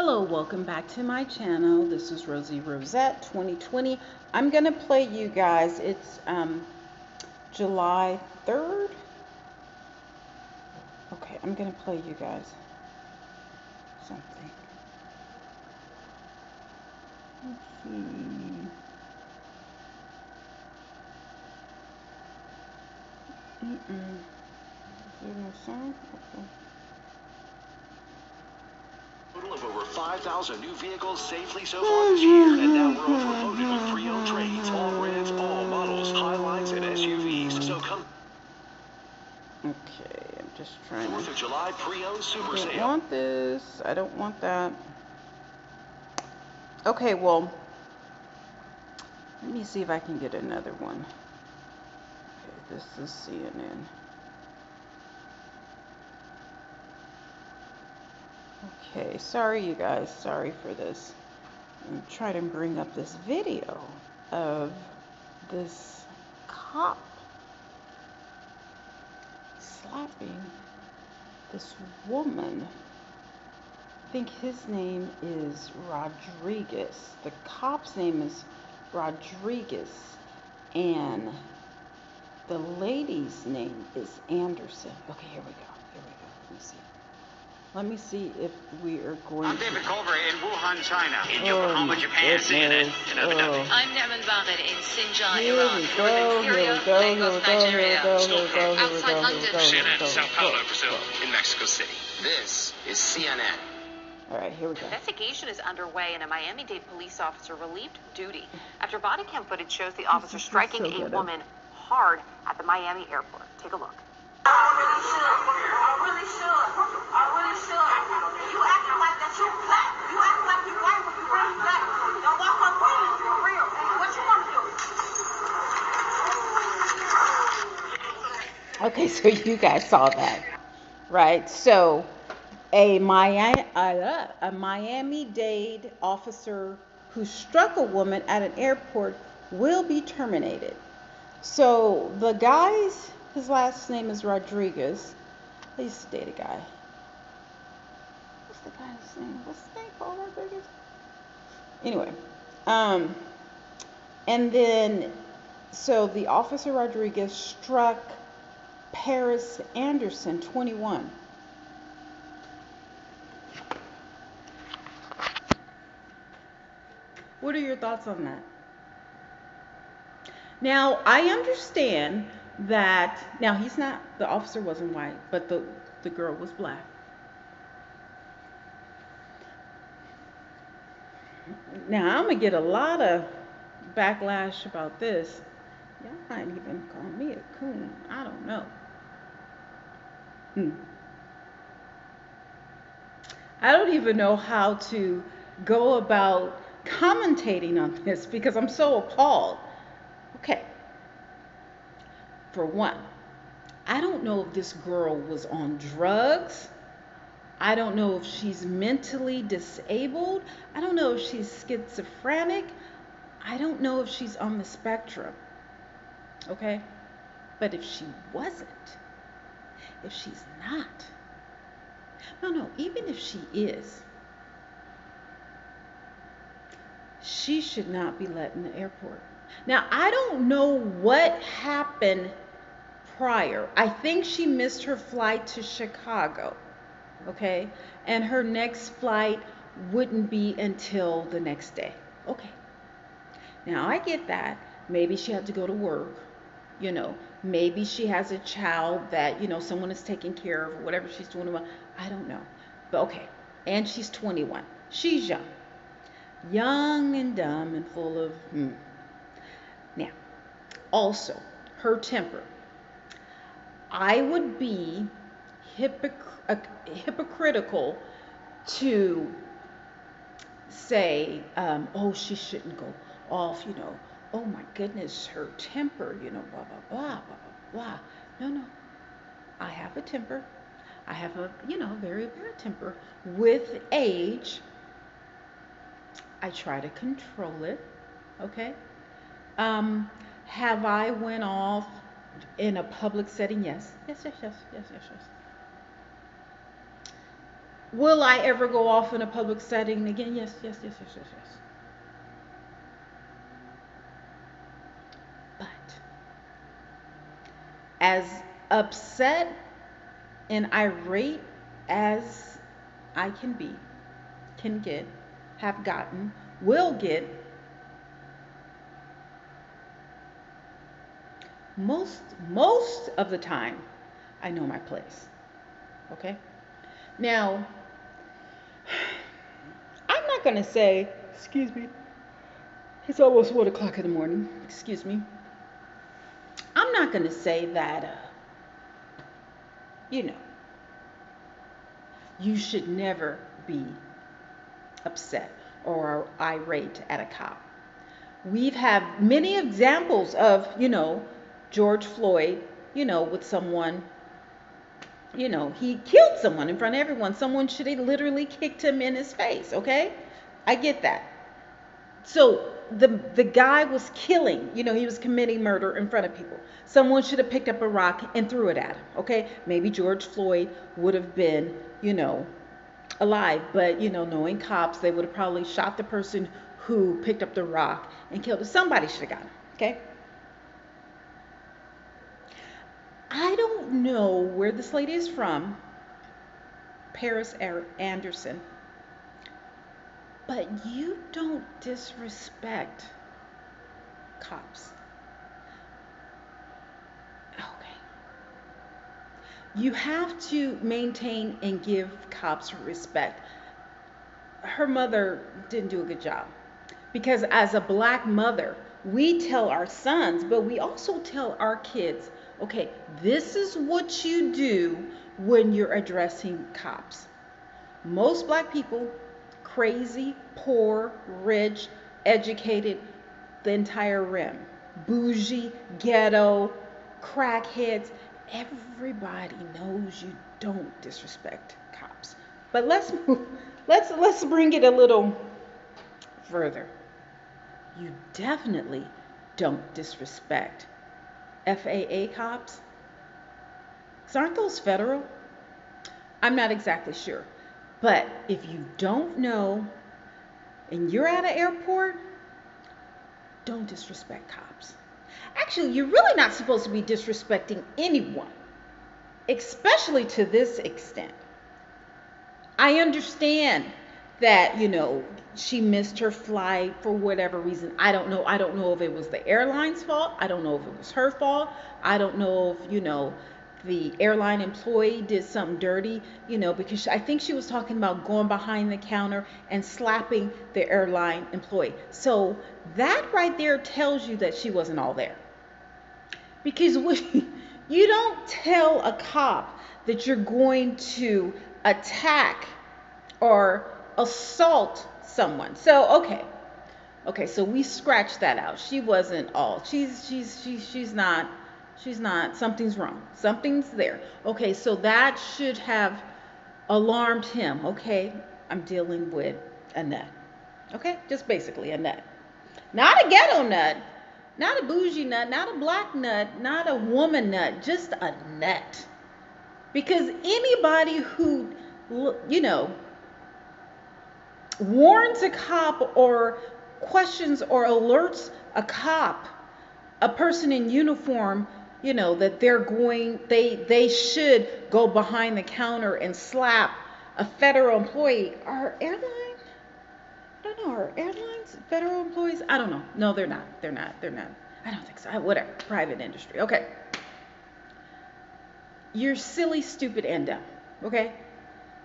Hello, welcome back to my channel. This is Rosie Rosette 2020. I'm gonna play you guys. It's July 3rd. Okay, I'm gonna play you guys something. Let's see. Is there no sound? Okay. Total of over 5,000 new vehicles safely so far this year, and now we're overloaded with pre-owned trades, all brands, all models, Highlines, and SUVs. So come. Okay, I'm just trying 4th of July pre-owned super sale. I don't want this. I don't want that. Okay, well, let me see if I can get another one. Okay, this is CNN. Okay, sorry you guys, sorry for this. I'm trying to bring up this video of this cop slapping this woman. I think his name is Rodriguez. The cop's name is Rodriguez, and the lady's name is Anderson. Okay, here we go. Let me see. Let me see if we are going I'm David Culver in Wuhan, China. In Yokohama, Japan. CNN in Abu Dhabi. I'm Nerman Bagher in Xinjiang, Here Iran. we go, Lagos, Nigeria. Outside London. CNN, Sao Paulo, Brazil. In Mexico City. This is CNN. All right, here we go. Investigation is underway, and a Miami-Dade police officer relieved duty after body cam footage shows the officer striking a woman hard at the Miami airport. Take a look. I really should. You acting like that you black. You acting like you white when you really black. Don't walk my queen for real. What you want to do? Okay, so you guys saw that, right? So a Miami-Dade officer who struck a woman at an airport will be terminated. So the guy's, his last name is Rodriguez. I used to date a guy. What's the guy's name? What's his name? Paul Rodriguez? Anyway, and then, so the officer Rodriguez struck Paris Anderson, 21. What are your thoughts on that? Now, I understand that, now he's not, the officer wasn't white, but the girl was black. Now, I'm going to get a lot of backlash about this. Y'all might even call me a coon. I don't know. I don't even know how to go about commentating on this because I'm so appalled. Okay. For one, I don't know if this girl was on drugs. I don't know if she's mentally disabled. I don't know if she's schizophrenic. I don't know if she's on the spectrum. Okay? But if she wasn't, if she's not, no, even if she is, she should not be let in the airport. Now, I don't know what happened prior. I think she missed her flight to Chicago, okay? And her next flight wouldn't be until the next day. Okay. Now, I get that. Maybe she had to go to work, you know. Maybe she has a child that, you know, someone is taking care of or whatever she's doing. I don't know. But okay. And she's 21. She's young. Young and dumb and full of Now, also, her temper. I would be hypocritical to say, oh, she shouldn't go off, you know. Oh my goodness, her temper, you know, blah, blah, blah, blah, blah, blah. No. I have a temper. I have a, you know, very bad temper. With age, I try to control it, okay? Have I went off in a public setting? Yes. Will I ever go off in a public setting again? Yes, yes, yes, yes, yes, yes. But as upset and irate as I can be, can get, have gotten, will get, most of the time, I know my place. Okay? Now, I'm not gonna say, excuse me, it's almost 1 o'clock in the morning. Excuse me. I'm not gonna say that, you know, you should never be upset or irate at a cop. We've had many examples of, George Floyd, with someone, he killed someone in front of everyone. Someone should have literally kicked him in his face, okay? I get that. So the guy was killing, he was committing murder in front of people. Someone should have picked up a rock and threw it at him, okay? Maybe George Floyd would have been, alive, but knowing cops, they would have probably shot the person who picked up the rock and killed him. Somebody should have got him, okay? I don't know where this lady is from, Paris Anderson, but you don't disrespect cops. Okay. You have to maintain and give cops respect. Her mother didn't do a good job. Because as a black mother, we tell our sons, but we also tell our kids, okay, this is what you do when you're addressing cops. Most black people, crazy, poor, rich, educated, the entire rim. Bougie, ghetto, crackheads. Everybody knows you don't disrespect cops. But let's move, let's bring it a little further. You definitely don't disrespect FAA cops. 'Cause aren't those federal? I'm not exactly sure. But if you don't know and you're at an airport, don't disrespect cops. Actually, you're really not supposed to be disrespecting anyone, especially to this extent. I understand that, she missed her flight for whatever reason. I don't know. I don't know if it was the airline's fault. I don't know if it was her fault. I don't know if, the airline employee did something dirty, because I think she was talking about going behind the counter and slapping the airline employee. So that right there tells you that she wasn't all there. Because you don't tell a cop that you're going to attack or assault someone. So okay, so we scratched that out. She wasn't all. She's not. Something's wrong. Something's there. Okay, so that should have alarmed him. Okay, I'm dealing with a nut. Okay, just basically a nut. Not a ghetto nut, not a bougie nut, not a black nut, not a woman nut, just a nut. Because anybody who, warns a cop or questions or alerts a cop, a person in uniform, that they should go behind the counter and slap a federal employee. Are airlines federal employees? I don't know. No, they're not. I don't think so. Whatever. Private industry. Okay. You're silly, stupid, and dumb. Okay?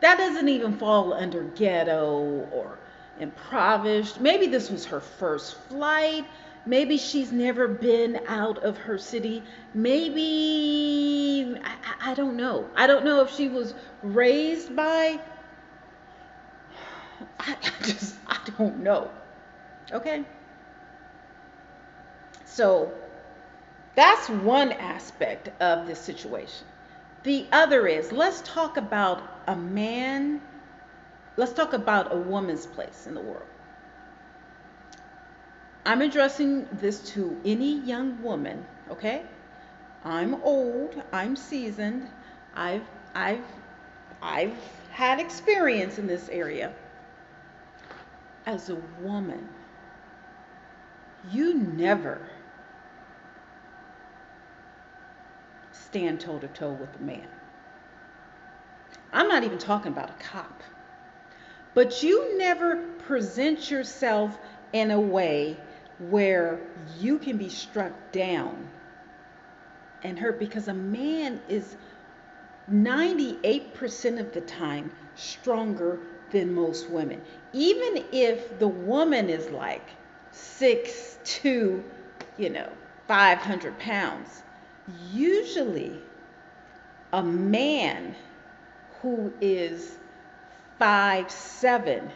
That doesn't even fall under ghetto or impoverished. Maybe this was her first flight. Maybe she's never been out of her city. Maybe, I don't know. I don't know if she was raised by, I don't know. Okay? So that's one aspect of this situation. The other is, let's talk about a woman's place in the world. I'm addressing this to any young woman, okay? I'm old, I'm seasoned, I've had experience in this area, as a woman, you never stand toe to toe with a man. I'm not even talking about a cop. But you never present yourself in a way where you can be struck down and hurt, because a man is 98% of the time stronger than most women. Even if the woman is like 6'2", 500 pounds, usually a man who is 5'7",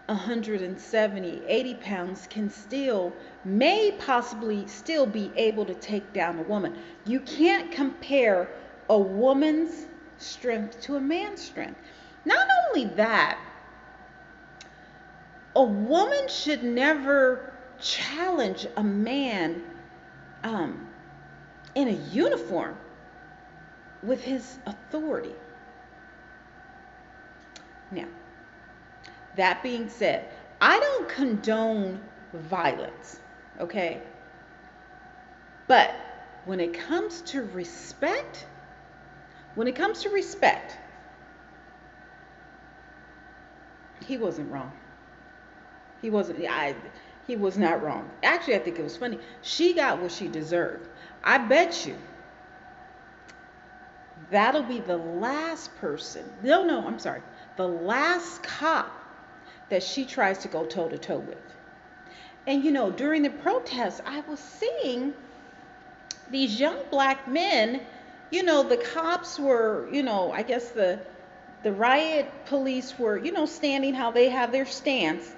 170, 80 pounds can still, may possibly still be able to take down a woman. You can't compare a woman's strength to a man's strength. Not only that, a woman should never challenge a man in a uniform with his authority. Now, that being said, I don't condone violence, okay? But when it comes to respect, he wasn't wrong. He was not wrong. Actually, I think it was funny. She got what she deserved. I bet you that'll be the last person. No, I'm sorry. The last cop that she tries to go toe to toe with. And during the protests, I was seeing these young black men, the cops were, I guess the riot police were, standing how they have their stance.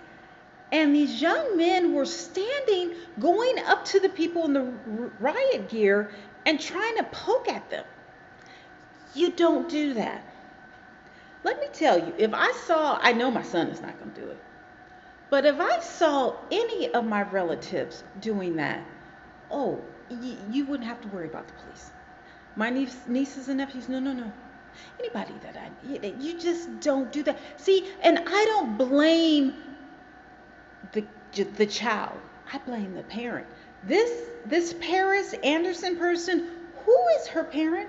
And these young men were standing, going up to the people in the riot gear and trying to poke at them. You don't do that. Let me tell you, I know my son is not going to do it, but if I saw any of my relatives doing that, oh, you wouldn't have to worry about the police. My nieces and nephews, no. Anybody you just don't do that. See, and I don't blame the child. I blame the parent. This Paris Anderson person, who is her parent?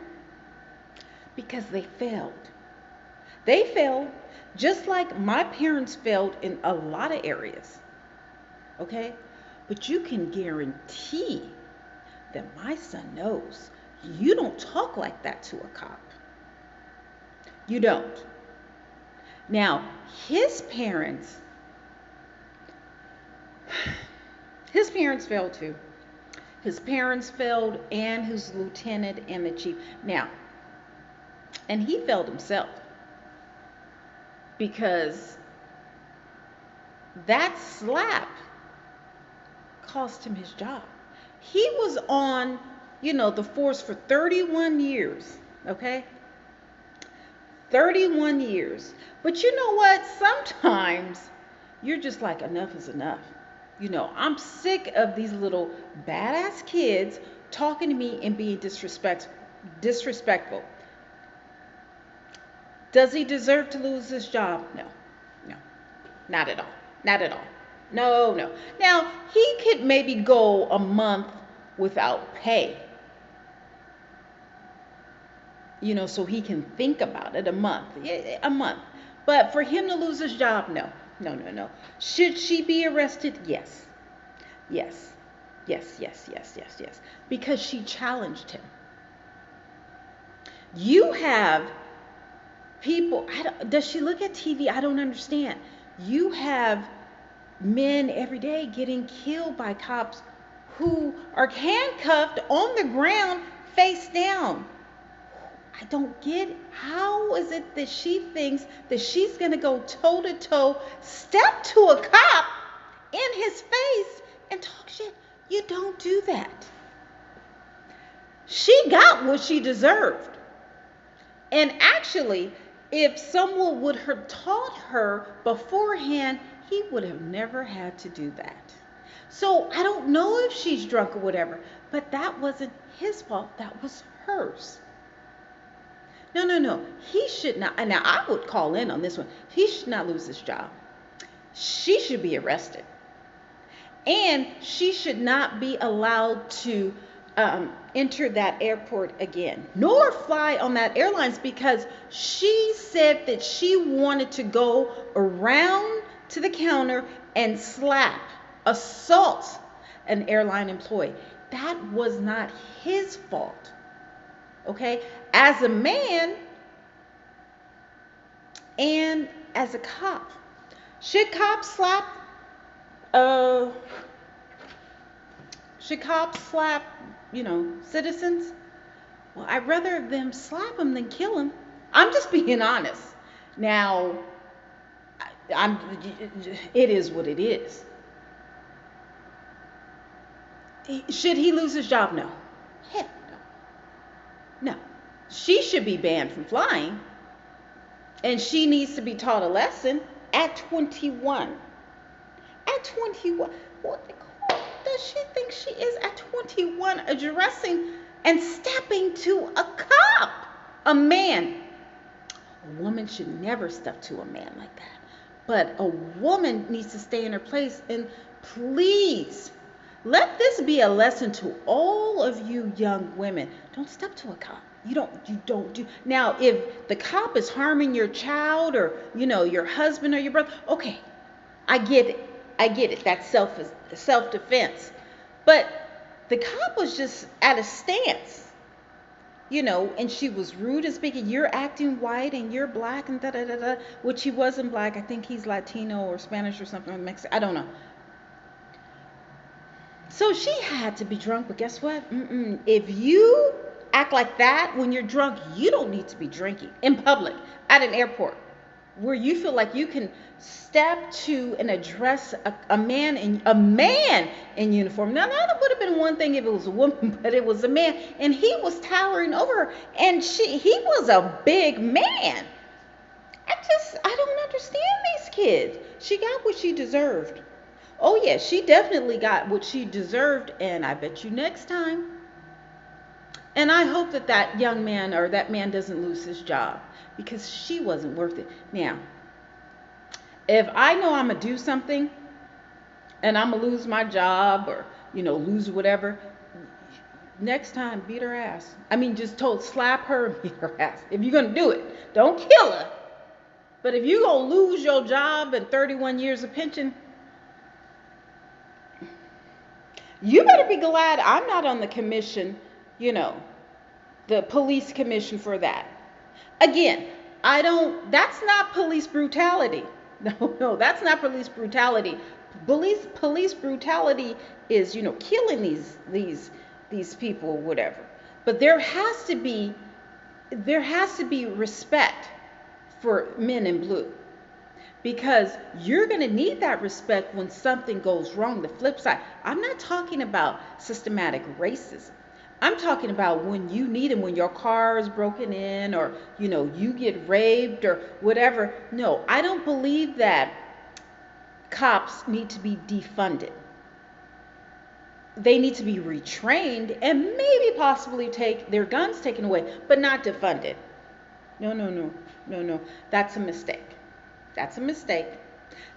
Because they failed. They failed just like my parents failed in a lot of areas. Okay? But you can guarantee that my son knows you don't talk like that to a cop. You don't. Now, his parents failed too. His parents failed, and his lieutenant and the chief. Now, and he failed himself, because that slap cost him his job. He was on, the force for 31 years, okay? 31 years. But you know what? Sometimes you're just like, enough is enough. I'm sick of these little badass kids talking to me and being disrespectful. Does he deserve to lose his job? No, not at all. No. Now, he could maybe go a month without pay, so he can think about it. A month. But for him to lose his job, no. Should she be arrested? Yes. Because she challenged him. You have people, does she look at TV? I don't understand. You have men every day getting killed by cops who are handcuffed on the ground, face down. I don't get it. How is it that she thinks that she's going to go toe to toe, step to a cop in his face and talk shit? You don't do that. She got what she deserved. And actually, if someone would have taught her beforehand, he would have never had to do that. So I don't know if she's drunk or whatever, but that wasn't his fault. That was hers. No, no, no. He should not. And now I would call in on this one. He should not lose his job. She should be arrested. And she should not be allowed to enter that airport again, nor fly on that airlines, because she said that she wanted to go around to the counter and assault an airline employee. That was not his fault. Okay? As a man and as a cop, should cops slap uh citizens? Well, I'd rather them slap them than kill them. I'm just being honest. Now, I'm it is what it is. Should he lose his job? No. Heck no. No. She should be banned from flying, and she needs to be taught a lesson at 21. At 21. What does she think she is at 21, addressing and stepping to a cop, a man? A woman should never step to a man like that. But a woman needs to stay in her place. And please, let this be a lesson to all of you young women. Don't step to a cop. You don't do. Now, if the cop is harming your child, or your husband or your brother, okay, I get it. I get it. That's self-defense. But the cop was just at a stance, and she was rude and speaking. You're acting white and you're black and da da da da. Which he wasn't black. I think he's Latino or Spanish or something, or Mexican. I don't know. So she had to be drunk. But guess what? If you act like that when you're drunk, you don't need to be drinking in public at an airport, where you feel like you can step to and address a man in uniform. Now that would have been one thing if it was a woman, but it was a man, and he was towering over her, and he was a big man. I don't understand these kids. She got what she deserved. Oh yeah, she definitely got what she deserved, and I bet you next time. And I hope that young man or that man doesn't lose his job, because she wasn't worth it. Now, if I know I'm going to do something and I'm going to lose my job, or, lose whatever, next time, beat her ass. I mean, just slap her and beat her ass. If you're going to do it, don't kill her. But if you're going to lose your job and 31 years of pension, you better be glad I'm not on the commission, the police commission for that. Again, that's not police brutality. No, that's not police brutality. Police brutality is, killing these people, whatever. But there has to be respect for men in blue. Because you're going to need that respect when something goes wrong. The flip side, I'm not talking about systematic racism. I'm talking about when you need them, when your car is broken in, or, you get raped or whatever. No, I don't believe that cops need to be defunded. They need to be retrained and maybe possibly take their guns taken away, but not defunded. No. That's a mistake. That's a mistake.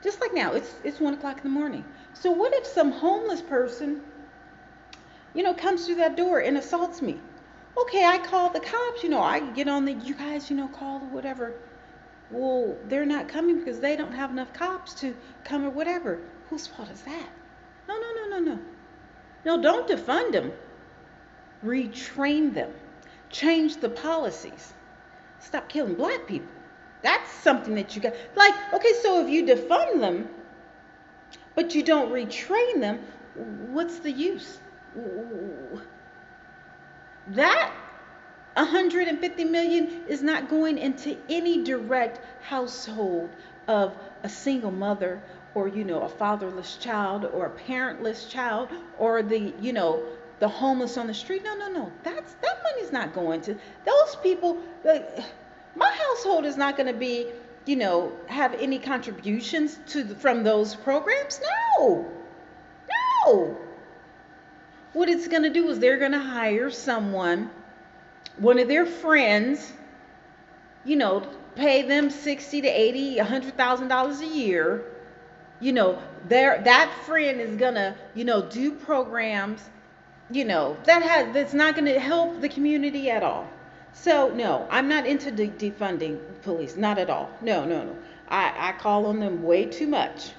Just like now, it's 1 o'clock in the morning. So what if some homeless person, comes through that door and assaults me? Okay, I call the cops, I get on you guys, call or whatever. Well, they're not coming because they don't have enough cops to come or whatever. Whose fault is that? No. No, don't defund them. Retrain them. Change the policies. Stop killing black people. That's something that you got. Like, okay, so if you defund them, but you don't retrain them, what's the use? That 150 million is not going into any direct household of a single mother, or a fatherless child, or a parentless child, or the homeless on the street. No. That money's not going to those people. My household is not going to be, have any contributions from those programs. No. What it's going to do is they're going to hire someone, one of their friends, you know, pay them 60 to 80, $100,000 a year. You know, that friend is gonna, do programs, that's not gonna help the community at all. So no, I'm not into defunding police, not at all. No, no, no. I call on them way too much.